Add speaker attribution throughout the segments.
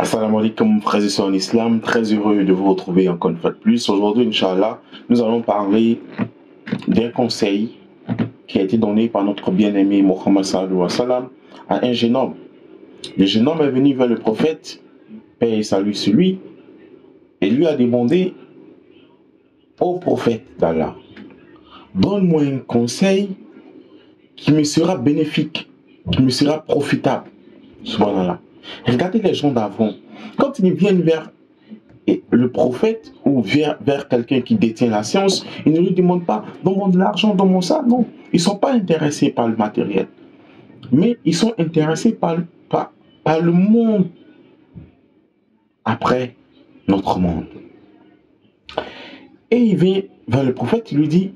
Speaker 1: Assalamu alaikum, frères et sœurs en islam, très heureux de vous retrouver encore une fois de plus. Aujourd'hui, Inch'Allah, nous allons parler d'un conseil qui a été donné par notre bien-aimé Mohammed sallallahu alayhi wa sallam à un jeune homme. Le jeune homme est venu vers le prophète, paix et salut sur lui, et lui a demandé au prophète d'Allah, donne-moi un conseil qui me sera bénéfique, qui me sera profitable. Subhanallah. Regardez les gens d'avant. Quand ils viennent vers le prophète ou vers quelqu'un qui détient la science, ils ne lui demandent pas donne-moi de l'argent, donne-moi ça. Non, ils ne sont pas intéressés par le matériel. Mais ils sont intéressés par le monde après notre monde. Et il vient vers le prophète, il lui dit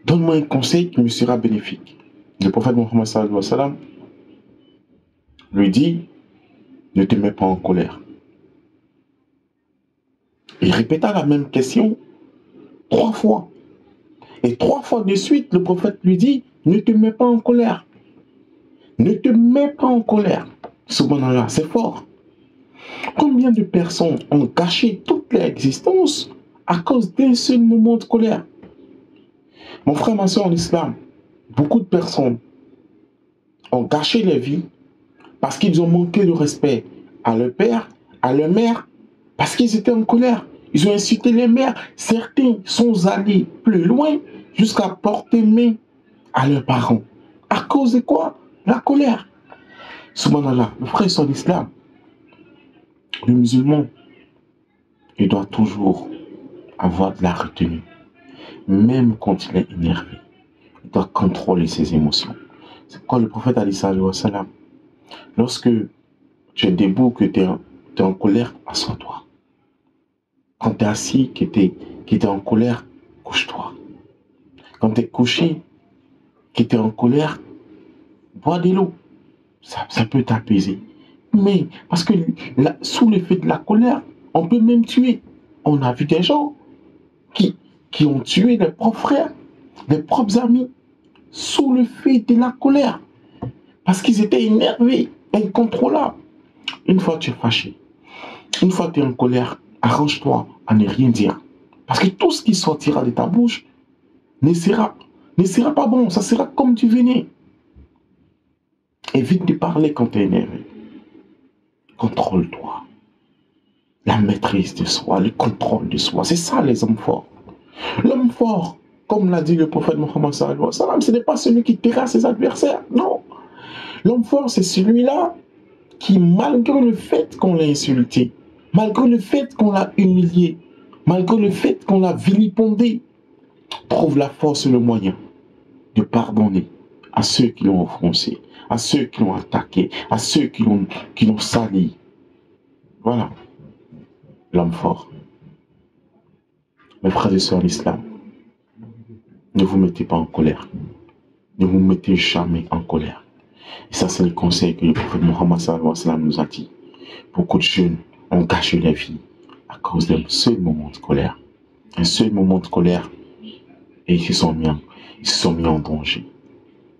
Speaker 1: donne-moi un conseil qui me sera bénéfique. Le prophète Mohammed sallallahu alayhi wa sallam lui dit ne te mets pas en colère. Il répéta la même question 3 fois. Et 3 fois de suite, le prophète lui dit ne te mets pas en colère. Ne te mets pas en colère. Subhanallah, c'est fort. Combien de personnes ont gâché toute leur existence à cause d'un seul moment de colère? Mon frère, ma soeur en islam, beaucoup de personnes ont gâché leur vie parce qu'ils ont manqué de respect à leur père, à leur mère, parce qu'ils étaient en colère. Ils ont insulté les mères. Certains sont allés plus loin jusqu'à porter main à leurs parents. À cause de quoi? La colère. Subhanallah, le frère sur l'islam, le musulman, il doit toujours avoir de la retenue. Même quand il est énervé, il doit contrôler ses émotions. C'est pourquoi le prophète Ali sallallahu alayhi wa sallam, lorsque tu es debout, que tu es en colère, assois-toi. Quand tu es assis, que tu es en colère, couche-toi. Quand tu es couché, que tu es en colère, bois de l'eau. Ça peut t'apaiser. Mais, parce que sous l'effet de la colère, on peut même tuer. On a vu des gens qui ont tué leurs propres frères, leurs propres amis, sous l'effet de la colère. Parce qu'ils étaient énervés, incontrôlables. Une fois tu es fâché, une fois tu es en colère, arrange-toi à ne rien dire. Parce que tout ce qui sortira de ta bouche ne sera pas bon. Ça sera comme du venin. Évite de parler quand tu es énervé. Contrôle-toi. La maîtrise de soi, le contrôle de soi. C'est ça les hommes forts. L'homme fort, comme l'a dit le prophète Mohammed sallallahu alayhi wa sallam, ce n'est pas celui qui terrasse ses adversaires. Non. L'homme fort, c'est celui-là qui, malgré le fait qu'on l'a insulté, malgré le fait qu'on l'a humilié, malgré le fait qu'on l'a vilipendé, trouve la force et le moyen de pardonner à ceux qui l'ont offensé, à ceux qui l'ont attaqué, à ceux qui l'ont sali. Voilà, l'homme fort. Mes frères et sœurs en islam, ne vous mettez pas en colère. Ne vous mettez jamais en colère. Et ça, c'est le conseil que le prophète Mohammed sallallahu alayhi wa sallam nous a dit. Beaucoup de jeunes ont gâché leur vie à cause d'un seul moment de colère. Un seul moment de colère. Et ils se sont mis en danger.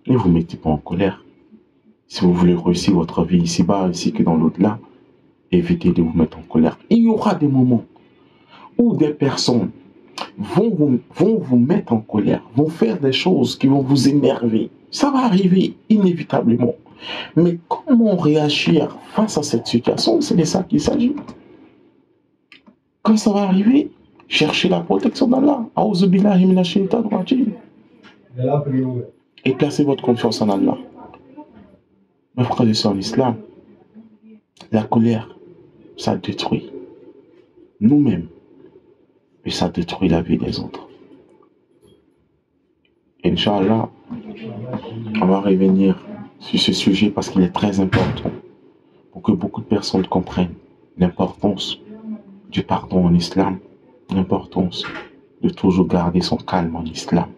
Speaker 1: Ne vous mettez pas en colère. Si vous voulez réussir votre vie ici-bas, ainsi que dans l'au-delà, évitez de vous mettre en colère. Il y aura des moments où des personnes vont vous mettre en colère, vont faire des choses qui vont vous énerver. Ça va arriver inévitablement. Mais comment réagir face à cette situation, c'est de ça qu'il s'agit. Quand ça va arriver, cherchez la protection d'Allah. Et placez votre confiance en Allah. Mes frères et sœurs en islam, la colère, ça détruit nous-mêmes. Et ça détruit la vie des autres. Inch'Allah, on va revenir sur ce sujet parce qu'il est très important pour que beaucoup de personnes comprennent l'importance du pardon en islam, l'importance de toujours garder son calme en islam.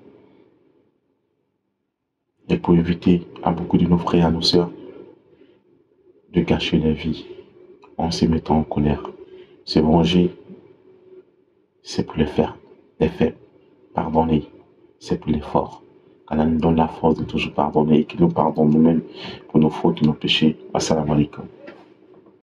Speaker 1: Et pour éviter à beaucoup de nos frères et nos sœurs de gâcher leur vie en se mettant en colère. Se venger, c'est pour les faibles. Pardonner, c'est pour les forts. Allah nous donne la force de toujours pardonner et qu'il nous pardonne nous-mêmes pour nos fautes et nos péchés. Assalamu alaikum.